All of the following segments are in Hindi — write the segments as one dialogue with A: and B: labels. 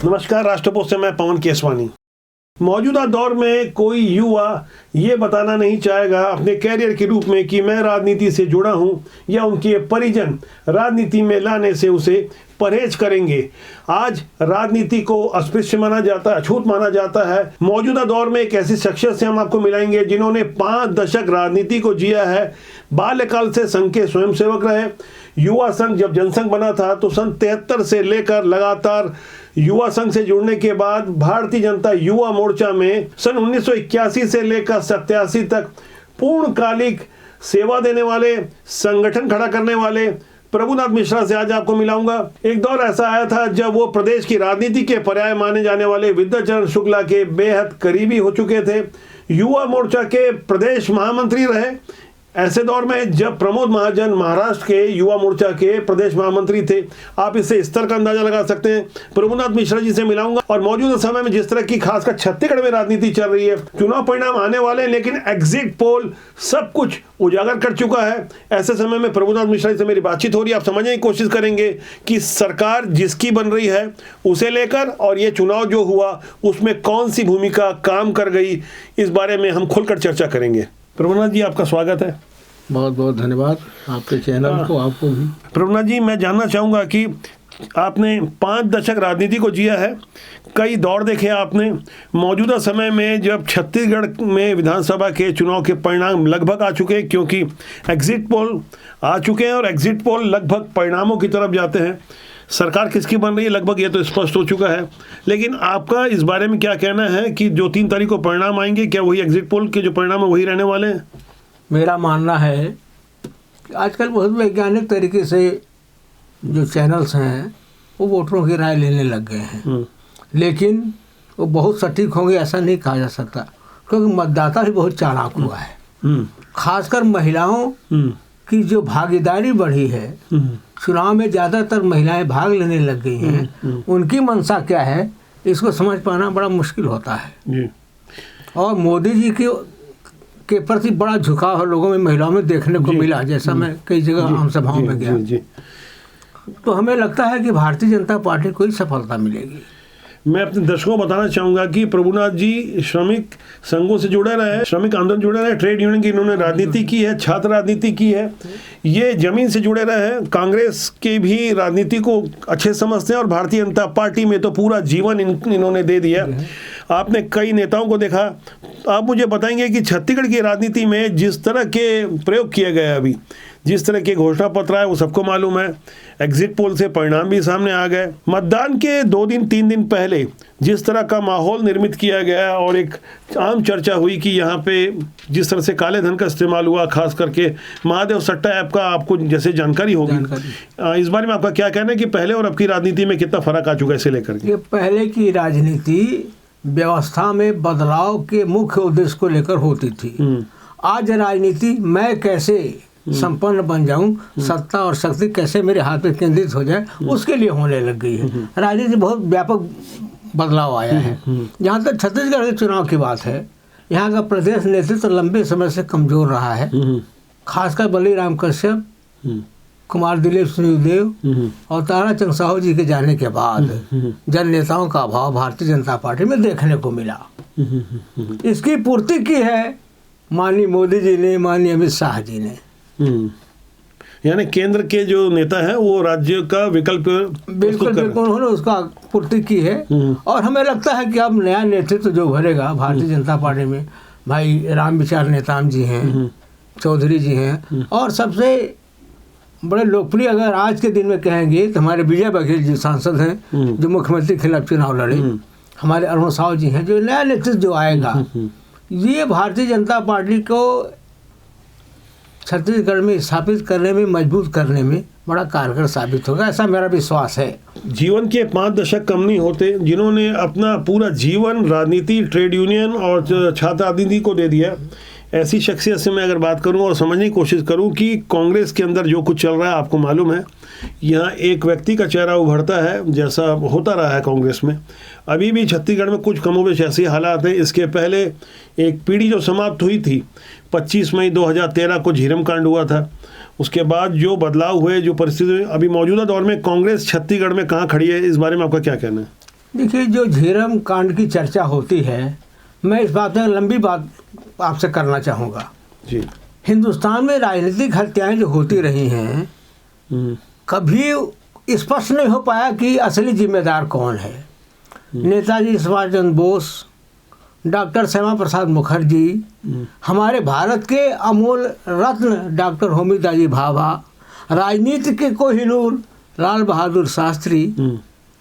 A: नमस्कार, राष्ट्रपोस्ट से मैं पवन केसवानी। मौजूदा दौर में कोई युवा ये बताना नहीं चाहेगा अपने कैरियर के रूप में कि मैं राजनीति से जुड़ा हूं या उनके परिजन राजनीति में लाने से उसे परहेज करेंगे। आज राजनीति को अस्पृश्य माना जाता है, अछूत माना जाता है। मौजूदा दौर में एक ऐसी शख्सियत से हम आपको मिलाएंगे जिन्होंने 5 दशक राजनीति को जिया है। बाल्यकाल से संघ के स्वयंसेवक रहे। युवा संघ जब जनसंघ बना था तो सन 73 से लेकर लगातार युवा संघ से जुड़ने के बाद भारतीय जनता युवा मोर्चा में सन 1981 से लेकर 87 तक पूर्णकालिक सेवा देने वाले, संगठन खड़ा करने वाले प्रभुनाथ मिश्रा से आज आपको मिलाऊंगा। एक दौर ऐसा आया था जब वो प्रदेश की राजनीति के पर्याय माने जाने वाले विद्याचरण शुक्ला के बेहद करीबी हो चुके थे। युवा मोर्चा के प्रदेश महामंत्री रहे। ऐसे दौर में जब प्रमोद महाजन महाराष्ट्र के युवा मोर्चा के प्रदेश महामंत्री थे, आप इससे स्तर का अंदाजा लगा सकते हैं। प्रभुनाथ मिश्रा जी से मिलाऊंगा और मौजूदा समय में जिस तरह की खासकर छत्तीसगढ़ में राजनीति चल रही है, चुनाव परिणाम आने वाले हैं लेकिन एग्जिट पोल सब कुछ उजागर कर चुका है। ऐसे समय में प्रभुनाथ मिश्रा जी से मेरी बातचीत हो रही है। आप समझने की कोशिश करेंगे कि सरकार जिसकी बन रही है उसे लेकर और ये चुनाव जो हुआ उसमें कौन सी भूमिका काम कर गई, इस बारे में हम खुलकर चर्चा करेंगे। प्रभुनाथ जी, आपका स्वागत है।
B: बहुत बहुत धन्यवाद आपके चैनल को, आपको भी।
A: प्रभुनाथ जी, मैं जानना चाहूँगा कि आपने 5 दशक राजनीति को जिया है, कई दौर देखे आपने। मौजूदा समय में जब छत्तीसगढ़ में विधानसभा के चुनाव के परिणाम लगभग आ चुके हैं, क्योंकि एग्जिट पोल आ चुके हैं और एग्जिट पोल लगभग परिणामों की तरफ जाते हैं। सरकार किसकी बन रही है लगभग ये तो स्पष्ट हो चुका है, लेकिन आपका इस बारे में क्या कहना है कि जो 3 तारीख को परिणाम आएंगे, क्या वही एग्जिट पोल के जो परिणाम है वही रहने वाले हैं?
B: मेरा मानना है कि आजकल बहुत वैज्ञानिक तरीके से जो चैनल्स हैं वो वोटरों की राय लेने लग गए हैं, लेकिन वो बहुत सटीक होंगे ऐसा नहीं कहा जा सकता, क्योंकि मतदाता भी बहुत चालाक हुआ है। खासकर महिलाओं की जो भागीदारी बढ़ी है, चुनाव में ज़्यादातर महिलाएं भाग लेने लग गई हैं। उनकी मंशा क्या है इसको समझ पाना बड़ा मुश्किल होता है। और मोदी जी के प्रति बड़ा झुकाव लोगों में, महिलाओं में देखने को मिला, जैसा मैं कई जगह आम सभाओं में गया। तो हमें लगता है कि भारतीय जनता पार्टी को ही सफलता मिलेगी।
A: मैं अपने दर्शकों को बताना चाहूँगा कि प्रभुनाथ जी श्रमिक संघों से जुड़े रहे, श्रमिक आंदोलन जुड़े रहे, ट्रेड यूनियन की इन्होंने राजनीति की है, छात्र राजनीति की है, ये जमीन से जुड़े रहे हैं। कांग्रेस के भी राजनीति को अच्छे समझते हैं और भारतीय जनता पार्टी में तो पूरा जीवन इन्होंने दे दिया। आपने कई नेताओं को देखा। आप मुझे बताएंगे कि छत्तीसगढ़ की राजनीति में जिस तरह के प्रयोग किए गए, अभी जिस तरह के घोषणा पत्र आए वो सबको मालूम है, एग्जिट पोल से परिणाम भी सामने आ गए। मतदान के 2 दिन 3 दिन पहले जिस तरह का माहौल निर्मित किया गया और एक आम चर्चा हुई कि यहाँ पे जिस तरह से काले धन का इस्तेमाल हुआ, खास करके महादेव सट्टा ऐप का आपको जैसे जानकारी होगी, इस बारे में आपका क्या कहना है कि पहले और अब की राजनीति में कितना फर्क आ चुका है इसे लेकर के?
B: ये पहले की राजनीति व्यवस्था में बदलाव के मुख्य उद्देश्य को लेकर होती थी। आज राजनीति मैं कैसे संपन्न बन जाऊं, सत्ता और शक्ति कैसे मेरे हाथ में केंद्रित हो जाए, उसके लिए होने लग गई है। राजनीति बहुत व्यापक बदलाव आया है। जहाँ तक छत्तीसगढ़ के चुनाव की बात है, यहाँ का प्रदेश नेतृत्व लंबे समय से कमजोर रहा है। खासकर बलीराम कश्यप, कुमार दिलीप सिंहदेव और ताराचंद साहू जी के जाने के बाद जन नेताओं का अभाव भारतीय जनता पार्टी में देखने को मिला। इसकी पूर्ति की है माननीय मोदी जी ने, माननीय अमित शाह जी ने।
A: यानी केंद्र के जो नेता हैं वो राज्य का विकल्प
B: बिल्कुल उन्होंने उसका पूर्ति की है। और हमें लगता है कि अब नया नेतृत्व जो भरेगा भारतीय जनता पार्टी में, भाई राम विचार नेताम जी हैं, चौधरी जी हैं, और सबसे बड़े लोकप्रिय अगर आज के दिन में कहेंगे तो हमारे विजय बघेल जी सांसद हैं जो मुख्यमंत्री के खिलाफ चुनाव लड़े, हमारे अरुण साहू जी हैं। जो नया नेतृत्व जो आएगा ये भारतीय जनता पार्टी को छत्तीसगढ़ में स्थापित करने में, मजबूत करने में बड़ा कारगर साबित होगा, ऐसा मेरा विश्वास है।
A: जीवन के 5 दशक कम नहीं होते जिन्होंने अपना पूरा जीवन राजनीति, ट्रेड यूनियन और छात्र राजनीति को दे दिया। ऐसी शख्सियत से मैं अगर बात करूं और समझने की कोशिश करूं कि कांग्रेस के अंदर जो कुछ चल रहा है, आपको मालूम है यहाँ एक व्यक्ति का चेहरा उभरता है जैसा होता रहा है कांग्रेस में। अभी भी छत्तीसगढ़ में कुछ कमोबेश ऐसे हालात हैं। इसके पहले एक पीढ़ी जो समाप्त हुई थी, 25 मई 2013 को झीरम कांड हुआ था। उसके बाद जो बदलाव हुए, जो परिस्थिति, अभी मौजूदा दौर में कांग्रेस छत्तीसगढ़ में कहाँ खड़ी है, इस बारे में आपका क्या कहना है?
B: देखिए, जो झीरम कांड की चर्चा होती है, मैं इस बात में लंबी बात आपसे करना चाहूँगा।
A: जी।
B: हिंदुस्तान में राजनीतिक हत्याएं जो होती रही हैं, कभी स्पष्ट नहीं हो पाया कि असली जिम्मेदार कौन है। नेताजी सुभाष चंद्र बोस, डॉक्टर श्यामा प्रसाद मुखर्जी, हमारे भारत के अमूल रत्न डॉक्टर होमिदाजी भाभा, राजनीति के कोहिनूर लाल बहादुर शास्त्री,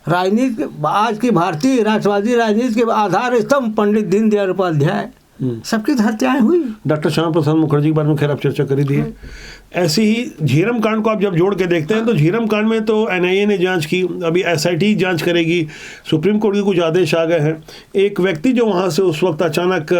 B: राजनीति आज की भारतीय राष्ट्रवादी राजनीति के आधार स्तंभ पंडित दीनदयाल उपाध्याय, सबकी हत्याएं हुई।
A: डॉक्टर श्यामा प्रसाद मुखर्जी के बारे में खैर आप चर्चा करी दी है। ऐसे ही झीरम कांड को आप जब जोड़ के देखते हैं तो झीरम कांड में तो एनआईए ने जांच की, अभी एसआईटी जांच करेगी, सुप्रीम कोर्ट के कुछ आदेश आ गए हैं। एक व्यक्ति जो वहाँ से उस वक्त अचानक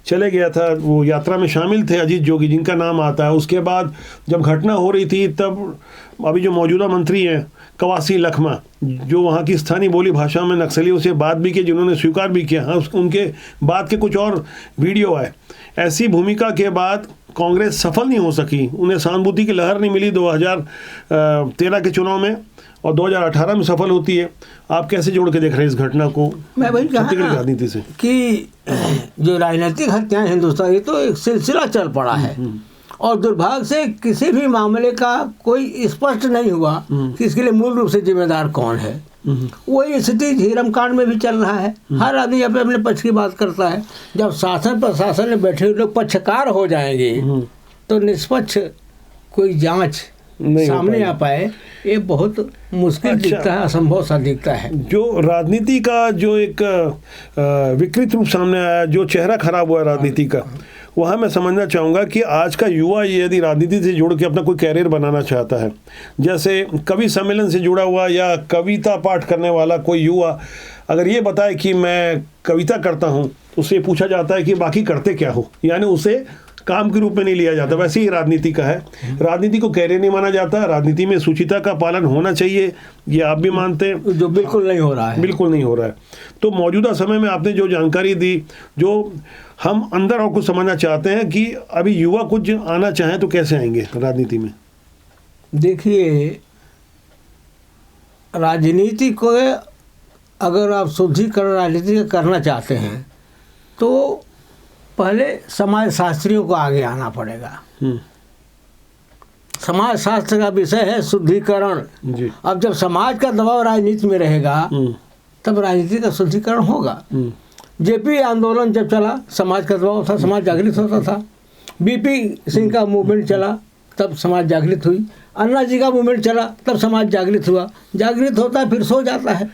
A: चले गया था, वो यात्रा में शामिल थे, अजीत जोगी, जिनका नाम आता है। उसके बाद जब घटना हो रही थी तब अभी जो मौजूदा मंत्री हैं कवासी लखमा, जो वहाँ की स्थानीय बोली भाषा में नक्सलियों से बात भी की, जिन्होंने स्वीकार भी किया, हाँ, उनके बाद के कुछ और वीडियो आए। ऐसी भूमिका के बाद कांग्रेस सफल नहीं हो सकी, उन्हें सहानुभूति की लहर नहीं मिली 2013 के चुनाव में, और 2018 में सफल होती है। आप कैसे जोड़ के देख रहे हैं इस घटना को
B: मैं वही
A: छत्तीसगढ़ की राजनीति से
B: कि जो राजनीतिक हत्याएं हिंदुस्तान, ये तो एक सिलसिला चल पड़ा है, और दुर्भाग्य से किसी भी मामले का कोई स्पष्ट नहीं हुआ कि इसके लिए मूल रूप से जिम्मेदार कौन है। वही स्थिति झीरम कांड में भी चल रहा है। हर आदमी अपने अपने पक्ष की बात करता है। जब शासन प्रशासन में बैठे हुए लोग पक्षकार हो जाएंगे तो निष्पक्ष कोई जांच सामने आ पाए, ये बहुत मुश्किल दिखता है, असंभव सा दिखता है।
A: जो राजनीति का जो एक विकृत रूप सामने आया, जो चेहरा खराब हुआ राजनीति का, वहाँ मैं समझना चाहूँगा कि आज का युवा यदि राजनीति से जुड़ के अपना कोई कैरियर बनाना चाहता है, जैसे कवि सम्मेलन से जुड़ा हुआ या कविता पाठ करने वाला कोई युवा अगर ये बताए कि मैं कविता करता हूँ, उससे पूछा जाता है कि बाकी करते क्या हो, यानी उसे काम के रूप में नहीं लिया जाता। वैसे ही राजनीति का है, राजनीति को कैरियर नहीं माना जाता। राजनीति में शुचिता का पालन होना चाहिए, ये आप भी मानते हैं,
B: जो बिल्कुल नहीं हो रहा है।
A: बिल्कुल नहीं हो रहा है। तो मौजूदा समय में आपने जो जानकारी दी, जो हम अंदर और कुछ समझना चाहते हैं कि अभी युवा कुछ आना चाहें तो कैसे आएंगे राजनीति में?
B: देखिए, राजनीति को अगर आप शुद्धिकरण राजनीति करना चाहते हैं तो पहले समाज शास्त्रियों को आगे आना पड़ेगा। समाज शास्त्र का विषय है शुद्धिकरण। अब जब समाज का दबाव राजनीति में रहेगा तब राजनीति का शुद्धिकरण होगा। जेपी आंदोलन जब चला, समाज का दबाव था, समाज जागृत होता था। बीपी सिंह का मूवमेंट चला, तब समाज जागृत हुई। अन्ना जी का मूवमेंट चला, तब समाज जागृत हुआ। जागृत होता है फिर सो जाता है,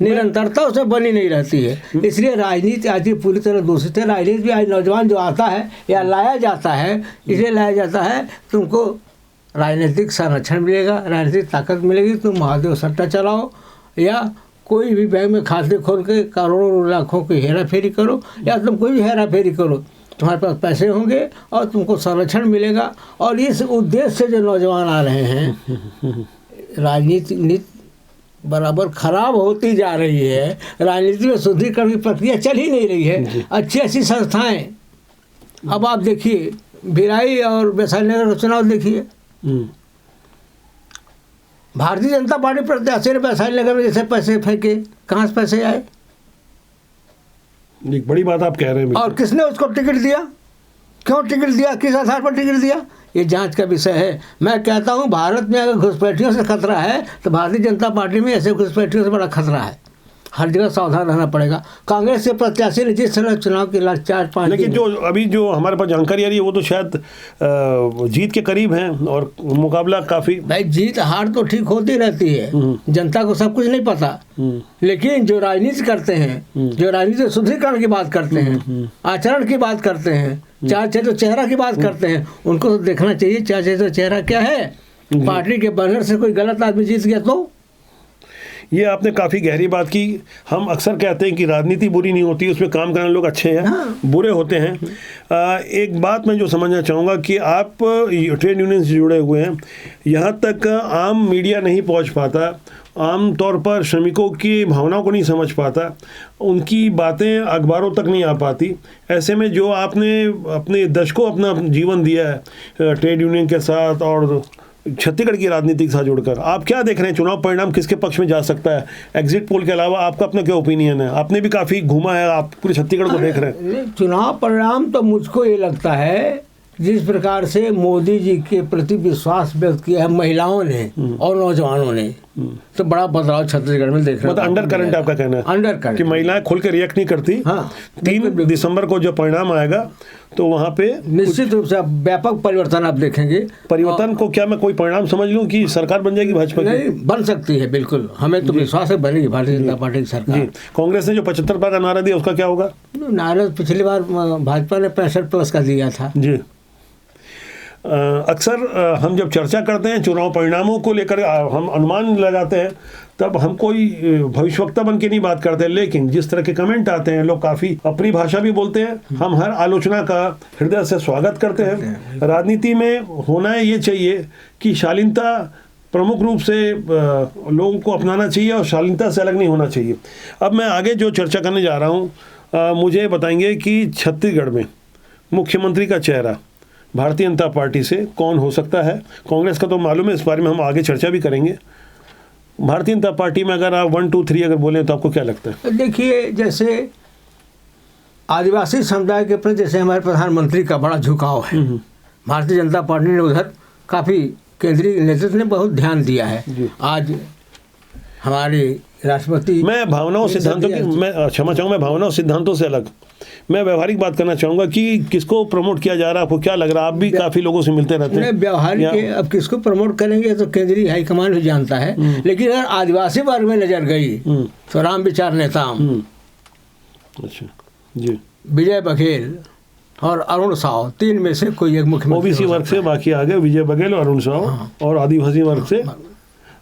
B: निरंतरता उसमें बनी नहीं रहती है। इसलिए राजनीति आज पूरी तरह दूषित है। राजनीति भी आज नौजवान जो आता है या लाया जाता है, इसलिए लाया जाता है तुमको राजनीतिक संरक्षण मिलेगा, राजनीतिक ताकत मिलेगी, तुम महादेव सट्टा चलाओ या कोई भी बैंक में खाते खोल के करोड़ों लाखों की हेरा फेरी करो, या तुम कोई भी हेरा फेरी करो, तुम्हारे पास पैसे होंगे और तुमको संरक्षण मिलेगा। और इस उद्देश्य से जो नौजवान आ रहे हैं, राजनीति बराबर खराब होती जा रही है। राजनीति में शुद्धिकरण की प्रक्रिया चल ही नहीं रही है। अच्छी अच्छी संस्थाएं, अब आप देखिए भिलाई और वैशाली नगर का चुनाव देखिए, भारतीय जनता पार्टी प्रत्याशी ने वैशाली नगर में जैसे पैसे फेंके, कहाँ से पैसे आए?
A: एक बड़ी बात आप कह रहे हैं।
B: और किसने उसको टिकट दिया, क्यों टिकट दिया, किस आधार पर टिकट दिया, ये जांच का विषय है। मैं कहता हूँ भारत में अगर घुसपैठियों से खतरा है तो भारतीय जनता पार्टी में ऐसे घुसपैठियों से बड़ा खतरा है। हर जगह सावधान रहना पड़ेगा। कांग्रेस के प्रत्याशी ने जिस तरह चुनाव के 4-5,
A: लेकिन जो अभी जो हमारे पास जानकारी आ रही है वो तो शायद जीत के करीब हैं और मुकाबला काफ़ी।
B: भाई जीत हार तो ठीक होती रहती है, जनता को सब कुछ नहीं पता। लेकिन जो राजनीति करते हैं, जो राजनीति शुद्धिकरण की बात करते हैं, आचरण की बात करते हैं, चार चेहरा की बात करते हैं, उनको तो देखना चाहिए चार चेहरा क्या है। पार्टी के बैनर से कोई गलत आदमी जीत गया तो
A: ये आपने काफ़ी गहरी बात की। हम अक्सर कहते हैं कि राजनीति बुरी नहीं होती, उसमें काम करने लोग अच्छे हैं, बुरे होते हैं। एक बात मैं जो समझना चाहूँगा कि आप ट्रेड यूनियन से जुड़े हुए हैं, यहाँ तक आम मीडिया नहीं पहुँच पाता, आम तौर पर श्रमिकों की भावनाओं को नहीं समझ पाता, उनकी बातें अखबारों तक नहीं आ पाती। ऐसे में जो आपने अपने दशकों अपना जीवन दिया है ट्रेड यूनियन के साथ और छत्तीसगढ़ की राजनीति के साथ जुड़कर आप क्या देख रहे हैं, चुनाव परिणाम किसके पक्ष में जा सकता है? एग्जिट पोल के अलावा आपका अपना क्या ओपिनियन है? आपने भी काफ़ी घूमा है, आप पूरे छत्तीसगढ़ को देख रहे हैं।
B: चुनाव परिणाम तो मुझको ये लगता है जिस प्रकार से मोदी जी के प्रति विश्वास व्यक्त किया है महिलाओं ने और नौजवानों ने, तो बड़ा बदलाव छत्तीसगढ़ में देख रहे हैं।
A: मतलब अंडर करंट आपका कहना है?
B: अंडर करंट
A: कि महिलाएं खुल के रिएक्ट नहीं करती।
B: हाँ,
A: 3 दिसंबर को जो परिणाम आएगा तो वहाँ पे
B: निश्चित रूप से व्यापक परिवर्तन आप देखेंगे।
A: परिवर्तन को क्या मैं कोई परिणाम समझ लूँ कि सरकार बन जाएगी भाजपा की?
B: नहीं, बन सकती है, बिल्कुल हमें तो विश्वास है बनेगी भारतीय जनता पार्टी की सरकार।
A: जी, कांग्रेस ने जो 75 का नारा दिया उसका क्या होगा?
B: नारा पिछली बार भाजपा ने 65+ का दिया था।
A: जी, अक्सर हम जब चर्चा करते हैं चुनाव परिणामों को लेकर, हम अनुमान लगाते हैं, तब हम कोई भविष्यवक्ता बन के नहीं बात करते, लेकिन जिस तरह के कमेंट आते हैं, लोग काफ़ी अपनी भाषा भी बोलते हैं। हम हर आलोचना का हृदय से स्वागत करते हैं। राजनीति में होना ये चाहिए कि शालीनता प्रमुख रूप से लोगों को अपनाना चाहिए और शालीनता से अलग नहीं होना चाहिए। अब मैं आगे जो चर्चा करने जा रहा हूँ, मुझे बताएंगे कि छत्तीसगढ़ में मुख्यमंत्री का चेहरा भारतीय जनता पार्टी से कौन हो सकता है? कांग्रेस का तो मालूम है, इस बारे में हम आगे चर्चा भी करेंगे। भारतीय जनता पार्टी में अगर आप 1 2 3 अगर बोलें तो आपको क्या लगता है?
B: देखिए, जैसे आदिवासी समुदाय के प्रति जैसे हमारे प्रधानमंत्री का बड़ा झुकाव है, भारतीय जनता पार्टी ने उधर काफ़ी केंद्रीय नेतृत्व ने बहुत ध्यान दिया है। आज हमारे राष्ट्रपति,
A: मैं भावनाओं सिद्धांतों की, मैं क्षमा चाहूँगा, मैं भावनाओं सिद्धांतों से अलग मैं व्यवहारिक बात करना चाहूँगा कि किसको प्रमोट किया जा रहा है, आपको क्या लग रहा है? आप भी काफ़ी लोगों से मिलते रहते हैं।
B: व्यवहारिक अब किसको प्रमोट करेंगे तो केंद्रीय हाईकमान भी जानता है, लेकिन अगर आदिवासी वर्ग में नजर गई तो राम विचार नेता
A: अच्छा जी,
B: विजय बघेल और अरुण साव, 3 में से कोई एक मुख्यमंत्री।
A: ओबीसी वर्ग से बाकी आगे विजय बघेल और अरुण साव, और आदिवासी वर्ग से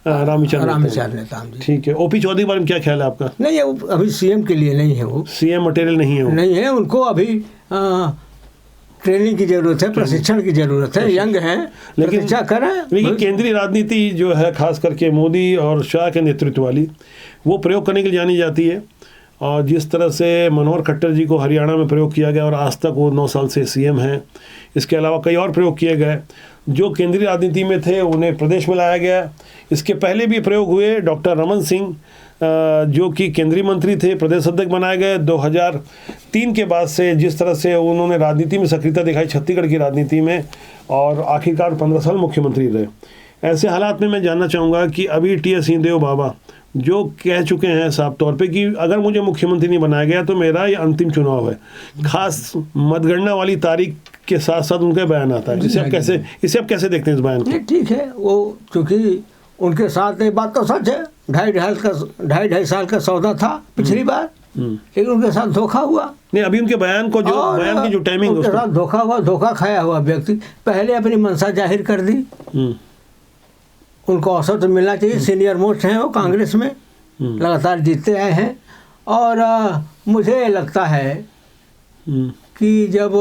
A: रामविचार नेता। ठीक है। ओपी चौधरी बारे में क्या ख्याल है आपका?
B: नहीं, वो अभी सीएम के लिए नहीं है, वो
A: सीएम मटेरियल नहीं है, वो
B: नहीं है। उनको अभी ट्रेनिंग की जरूरत है, प्रशिक्षण की जरूरत है, यंग हैं, लेकिन क्या करें।
A: लेकिन केंद्रीय राजनीति जो है, खास करके मोदी और शाह के नेतृत्व वाली, वो प्रयोग करने के लिए जानी जाती है। और जिस तरह से मनोहर खट्टर जी को हरियाणा में प्रयोग किया गया और आज तक वो 9 साल से सीएम हैं, इसके अलावा कई और प्रयोग किए गए जो केंद्रीय राजनीति में थे, उन्हें प्रदेश में लाया गया। इसके पहले भी प्रयोग हुए। डॉक्टर रमन सिंह जो कि केंद्रीय मंत्री थे, प्रदेश अध्यक्ष बनाए गए। 2003 के बाद से जिस तरह से उन्होंने राजनीति में सक्रियता दिखाई छत्तीसगढ़ की राजनीति में, और आखिरकार 15 साल मुख्यमंत्री रहे। ऐसे हालात में मैं जानना चाहूँगा कि अभी टी.एस. सिंहदेव बाबा जो कह चुके हैं साफ तौर पे कि अगर मुझे मुख्यमंत्री नहीं बनाया गया तो मेरा ये अंतिम चुनाव है, खास मतगणना वाली तारीख के साथ साथ उनका बयान आता है। इसे आप कैसे देखते हैं इस बयान को?
B: ठीक है, वो चूँकि उनके साथ एक बात तो सच है, 2.5 साल का सौदा था पिछली बार, लेकिन उनके साथ धोखा हुआ।
A: नहीं, अभी उनके बयान को जो बयान की जो टाइमिंग,
B: उनके साथ धोखा हुआ, धोखा खाया हुआ व्यक्ति पहले अपनी मंशा जाहिर कर दी। उनको अवसर तो मिलना चाहिए, सीनियर मोस्ट हैं वो कांग्रेस में, लगातार जीतते आए हैं। और मुझे लगता है कि जब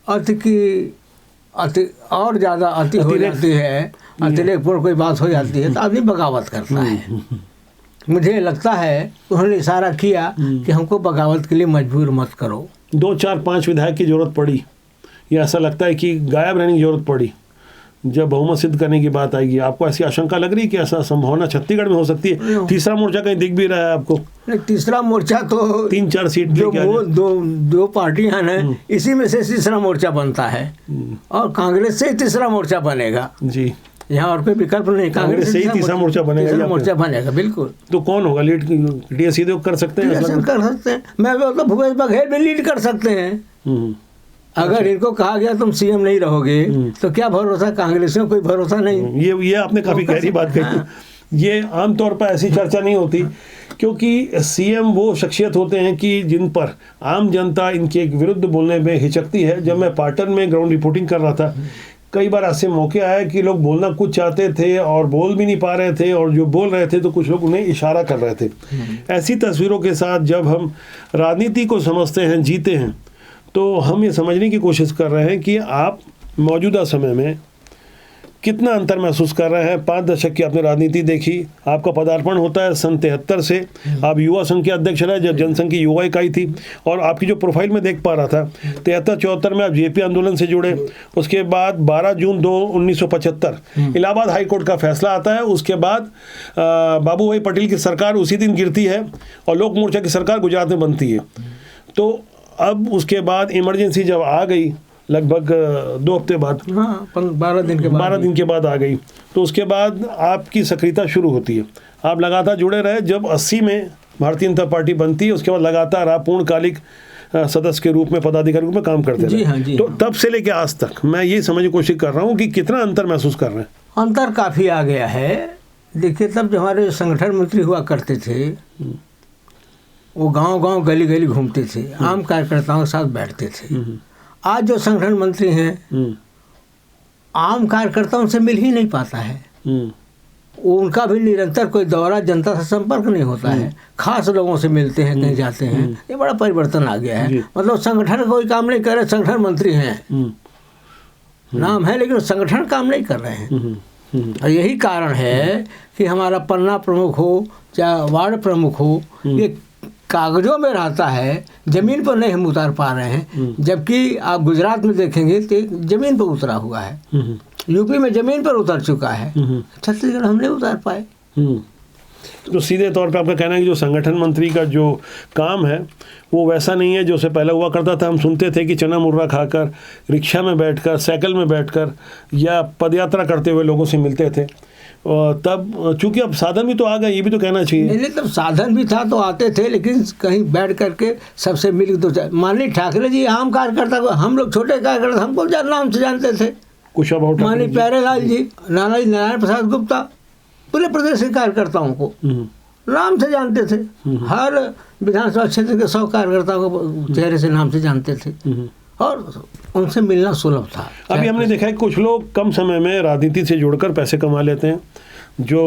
B: अति और ज़्यादा अति हो जाती है, अतिरेकपूर्ण कोई बात हो जाती है तो आदमी बगावत करता है। मुझे लगता है उन्होंने इशारा किया कि हमको बगावत के लिए मजबूर मत करो।
A: 2 4 5 विधायक की जरूरत पड़ी, या ऐसा लगता है कि गायब रहने की जरूरत पड़ी जब बहुमत सिद्ध करने की बात आएगी? आपको ऐसी आशंका लग रही है कि ऐसा संभावना छत्तीसगढ़ में हो सकती है? तीसरा मोर्चा कहीं दिख भी रहा है आपको?
B: तीसरा मोर्चा तो
A: 3-4 सीट
B: जो वो दो पार्टियां हैं, इसी में से तीसरा मोर्चा बनता है, और कांग्रेस से ही तीसरा मोर्चा बनेगा जी। यहाँ और कोई विकल्प नहीं, कांग्रेस से ही तीसरा मोर्चा बनेगा। बिल्कुल।
A: तो कौन होगा लीड? टी.एस. सिंहदेव कर सकते हैं?
B: कर सकते हैं। मैं तो भूपेश बघेल भी लीड कर सकते हैं। अगर इनको कहा गया तुम सीएम नहीं रहोगे तो क्या भरोसा, कांग्रेसियों कोई भरोसा नहीं।
A: ये आपने काफी गहरी बात कही। ये आमतौर पर ऐसी चर्चा नहीं होती, क्योंकि सीएम वो शख्सियत होते हैं कि जिन पर आम जनता इनके विरुद्ध बोलने में हिचकती है। जब मैं पाटन में ग्राउंड रिपोर्टिंग कर रहा था, कई बार ऐसे मौके आए कि लोग बोलना कुछ चाहते थे और बोल भी नहीं पा रहे थे, और जो बोल रहे थे तो कुछ लोग उन्हें इशारा कर रहे थे। ऐसी तस्वीरों के साथ जब हम राजनीति को समझते हैं, जीते हैं, तो हम ये समझने की कोशिश कर रहे हैं कि आप मौजूदा समय में कितना अंतर महसूस कर रहे हैं? 5 दशक की आपने राजनीति देखी, आपका पदार्पण होता है सन 73 से, आप युवा संघ के अध्यक्ष रहे जब जनसंघ की युवा इकाई थी, और आपकी जो प्रोफाइल में देख पा रहा था 73-74 में आप जेपी आंदोलन से जुड़े, उसके बाद 12 जून 1975 इलाहाबाद हाई कोर्ट का फैसला आता है, उसके बाद बाबू भाई पटेल की सरकार उसी दिन गिरती है और लोक मोर्चा की सरकार गुजरात में बनती है। तो अब उसके बाद इमरजेंसी जब आ गई लगभग 2 हफ्ते बाद,
B: हाँ 12 दिन के बाद
A: आ गई, तो उसके बाद आपकी सक्रियता शुरू होती है। आप लगातार जुड़े रहे, जब 80 में भारतीय जनता पार्टी बनती है उसके बाद लगातार आप पूर्णकालिक सदस्य के रूप में, पदाधिकारी के रूप में काम करते रहे।
B: हाँ, जी
A: तो
B: हाँ।
A: तब से लेकर आज तक मैं ये समझने की कोशिश कर रहा हूँ कि कितना अंतर महसूस कर रहे हैं।
B: अंतर काफ़ी आ गया है। देखिए, तब जो हमारे संगठन मंत्री हुआ करते थे वो गांव-गांव गली-गली घूमते थे, आम कार्यकर्ताओं के साथ बैठते थे। आज जो संगठन मंत्री हैं आम कार्यकर्ताओं से मिल ही नहीं पाता है, उनका भी निरंतर कोई दौरा, जनता से संपर्क नहीं होता है, खास लोगों से मिलते हैं, कहीं जाते हैं। ये बड़ा परिवर्तन आ गया है। मतलब संगठन कोई काम नहीं कर रहे, संगठन मंत्री हैं, नाम है लेकिन संगठन काम नहीं कर रहे हैं। और यही कारण है कि हमारा पन्ना प्रमुख हो चाहे वार्ड प्रमुख हो, ये कागजों में रहता है, जमीन पर नहीं हम उतार पा रहे हैं। जबकि आप गुजरात में देखेंगे तो जमीन पर उतरा हुआ है, यूपी में जमीन पर उतर चुका है, छत्तीसगढ़ हम नहीं उतार पाए।
A: तो सीधे तौर पे आपका कहना है कि जो संगठन मंत्री का जो काम है वो वैसा नहीं है जो उससे पहले हुआ करता था। हम सुनते थे कि चना मुर्रा खाकर, रिक्शा में बैठकर, साइकिल में बैठकर या पदयात्रा करते हुए लोगों से मिलते थे। और तब चूंकि अब साधन भी तो आ गए, ये भी तो कहना चाहिए।
B: नहीं, तब साधन भी था तो आते थे, लेकिन कहीं बैठ करके सबसे मिल तो माननीय ठाकरे जी आम कार्यकर्ता को, हम लोग छोटे कार्यकर्ता हमको नाम से जानते थे।
A: कुशाभाऊ ठाकरे,
B: माननीय प्यारेलाल जी, नानाजी नारायण प्रसाद गुप्ता, पूरे प्रदेश के कार्यकर्ताओं को नाम से जानते थे। हर विधानसभा क्षेत्र के 100 कार्यकर्ताओं को चेहरे से, नाम से जानते थे और उनसे मिलना सुलभ था।
A: अभी हमने देखा है कुछ लोग कम समय में राजनीति से जुड़कर पैसे कमा लेते हैं, जो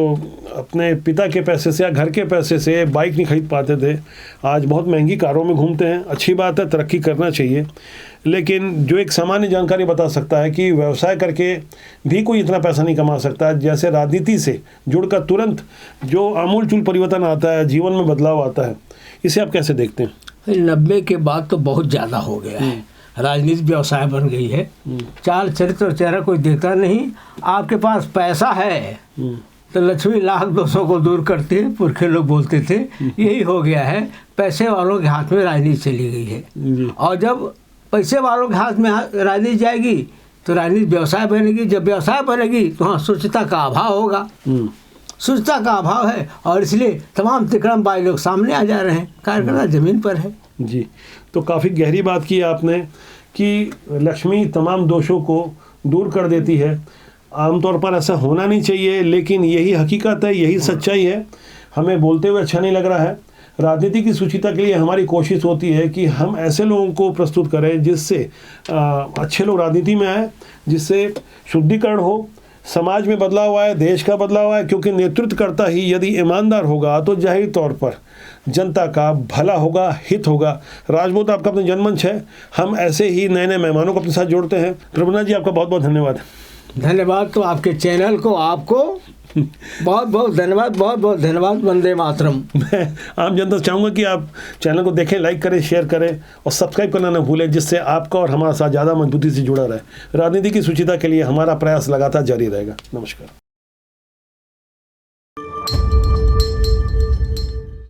A: अपने पिता के पैसे से या घर के पैसे से बाइक नहीं खरीद पाते थे, आज बहुत महंगी कारों में घूमते हैं। अच्छी बात है, तरक्की करना चाहिए, लेकिन जो एक सामान्य जानकारी बता सकता है कि व्यवसाय करके भी कोई इतना पैसा नहीं कमा सकता जैसे राजनीति से जुड़कर तुरंत जो आमूलचूल परिवर्तन आता है, जीवन में बदलाव आता है। इसे आप कैसे देखते हैं?
B: 90 के बाद तो बहुत ज़्यादा हो गया है, राजनीति व्यवसाय बन गई है। चाल चरित्र और चेहरा कोई देखता नहीं। आपके पास पैसा है तो लक्ष्मी लाख दोषों को दूर करती है, पुरखे लोग बोलते थे। यही हो गया है, पैसे वालों के हाथ में राजनीति चली गई है। और जब पैसे वालों के हाथ में राजनीति जाएगी तो राजनीति व्यवसाय बनेगी। जब व्यवसाय बनेगी तो हाँ, शुचिता का अभाव होगा। शुचिता का अभाव है और इसलिए तमाम तिकड़मबाज लोग सामने आ जा रहे हैं। कार्यकर्ता जमीन पर है।
A: जी, तो काफ़ी गहरी बात की आपने कि लक्ष्मी तमाम दोषों को दूर कर देती है। आमतौर पर ऐसा होना नहीं चाहिए, लेकिन यही हकीकत है, यही सच्चाई है। हमें बोलते हुए अच्छा नहीं लग रहा है। राजनीति की शुचिता के लिए हमारी कोशिश होती है कि हम ऐसे लोगों को प्रस्तुत करें जिससे अच्छे लोग राजनीति में आए, जिससे शुद्धिकरण हो, समाज में बदलाव आए, देश का बदलाव आए। क्योंकि नेतृत्व करता ही यदि ईमानदार होगा तो जाहिर तौर पर जनता का भला होगा, हित होगा। राजपूत आपका अपना जनमंच है, हम ऐसे ही नए नए मेहमानों को अपने साथ जोड़ते हैं। प्रभुनाथ जी, आपका बहुत बहुत धन्यवाद।
B: धन्यवाद तो आपके चैनल को, आपको बहुत बहुत धन्यवाद, बहुत बहुत धन्यवाद। वंदे मातरम।
A: मैं आम जनता से चाहूँगा कि आप चैनल को देखें, लाइक करें, शेयर करें और सब्सक्राइब करना न भूलें, जिससे आपका और हमारा साथ ज़्यादा मजबूती से जुड़ा रहे। राजनीति की शुचिता के लिए हमारा प्रयास लगातार जारी रहेगा। नमस्कार।